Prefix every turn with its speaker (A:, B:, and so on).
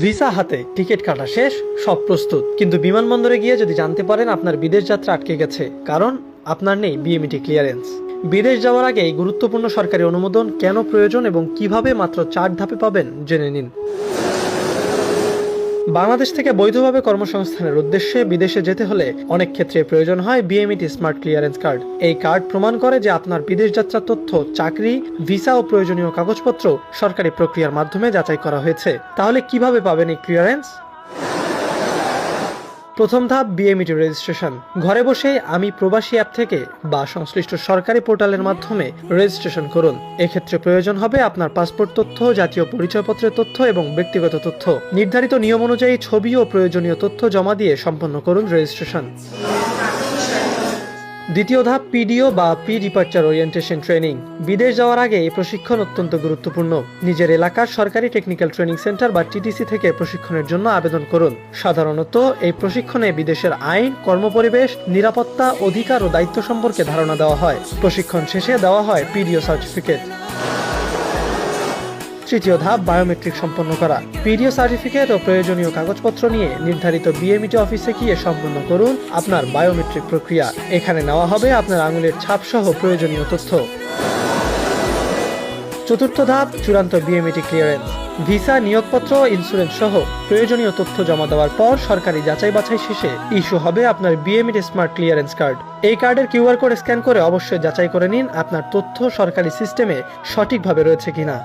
A: Visa হাতে, ticket কাটা শেষ, সব প্রস্তুত, কিন্তু বিমানবন্দরে গিয়ে যদি জানতে পারেন আপনার বিদেশ যাত্রা আটকে গেছে, কারণ আপনার নেই বিএমইটি ক্লিয়ারেন্স। বিদেশ যাওয়ার আগে এই গুরুত্বপূর্ণ সরকারি অনুমোদন কেন প্রয়োজন এবং কিভাবে মাত্র 4 ধাপে পাবেন জেনে নিন। বাংলাদেশ থেকে বৈধভাবে কর্মসংস্থানের উদ্দেশ্যে বিদেশে যেতে হলে অনেক ক্ষেত্রে প্রয়োজন হয় বিএমইটি স্মার্ট ক্লিয়ারেন্স কার্ড। এই কার্ড প্রমাণ করে যে আপনার বিদেশ যাত্রার তথ্য, চাকরি, ভিসা ও প্রয়োজনীয় কাগজপত্র সরকারি প্রক্রিয়ার মাধ্যমে যাচাই করা হয়েছে। তাহলে কিভাবে পাবেন এই ক্লিয়ারেন্স? প্রথম ধাপ, বিএমইটি রেজিস্ট্রেশন। ঘরে বসে আমি প্রবাসী অ্যাপ থেকে বা সংশ্লিষ্ট সরকারি পোর্টালের মাধ্যমে রেজিস্ট্রেশন করুন। এক্ষেত্রে প্রয়োজন হবে আপনার পাসপোর্ট তথ্য, জাতীয় পরিচয়পত্রের তথ্য এবং ব্যক্তিগত তথ্য। নির্ধারিত নিয়ম অনুযায়ী ছবি ও প্রয়োজনীয় তথ্য জমা দিয়ে সম্পন্ন করুন রেজিস্ট্রেশন। দ্বিতীয় ধাপ, পিডিও বা প্রি ডিপার্চার ওরিয়েন্টেশন ট্রেনিং। বিদেশ যাওয়ার আগে এই প্রশিক্ষণ অত্যন্ত গুরুত্বপূর্ণ। নিজের এলাকার সরকারি টেকনিক্যাল ট্রেনিং সেন্টার বা টিটিসি থেকে প্রশিক্ষণের জন্য আবেদন করুন। সাধারণত এই প্রশিক্ষণে বিদেশের আইন, কর্মপরিবেশ, নিরাপত্তা, অধিকার ও দায়িত্ব সম্পর্কে ধারণা দেওয়া হয়। প্রশিক্ষণ শেষে দেওয়া হয় পিডিও সার্টিফিকেট। তৃতীয় ধাপ, বায়োমেট্রিক সম্পন্ন করা। পিডিও সার্টিফিকেট ও প্রয়োজনীয় কাগজপত্র নিয়ে নির্ধারিত বিএমইটি অফিসে গিয়ে সম্পন্ন করুন আপনার বায়োমেট্রিক প্রক্রিয়া। এখানে নেওয়া হবে আপনার আঙুলের ছাপ সহ প্রয়োজনীয় তথ্য। চতুর্থ ধাপ, চূড়ান্ত বিএমইটি ক্লিয়ারেন্স। ভিসা, নিয়োগপত্র, ইন্স্যুরেন্স সহ প্রয়োজনীয় তথ্য জমা দেওয়ার পর সরকারি যাচাই বাছাই শেষে ইস্যু হবে আপনার বিএমইটি স্মার্ট ক্লিয়ারেন্স কার্ড। এই কার্ডের কিউআর কোড স্ক্যান করে অবশ্যই যাচাই করে নিন আপনার তথ্য সরকারি সিস্টেমে সঠিকভাবে রয়েছে কিনা।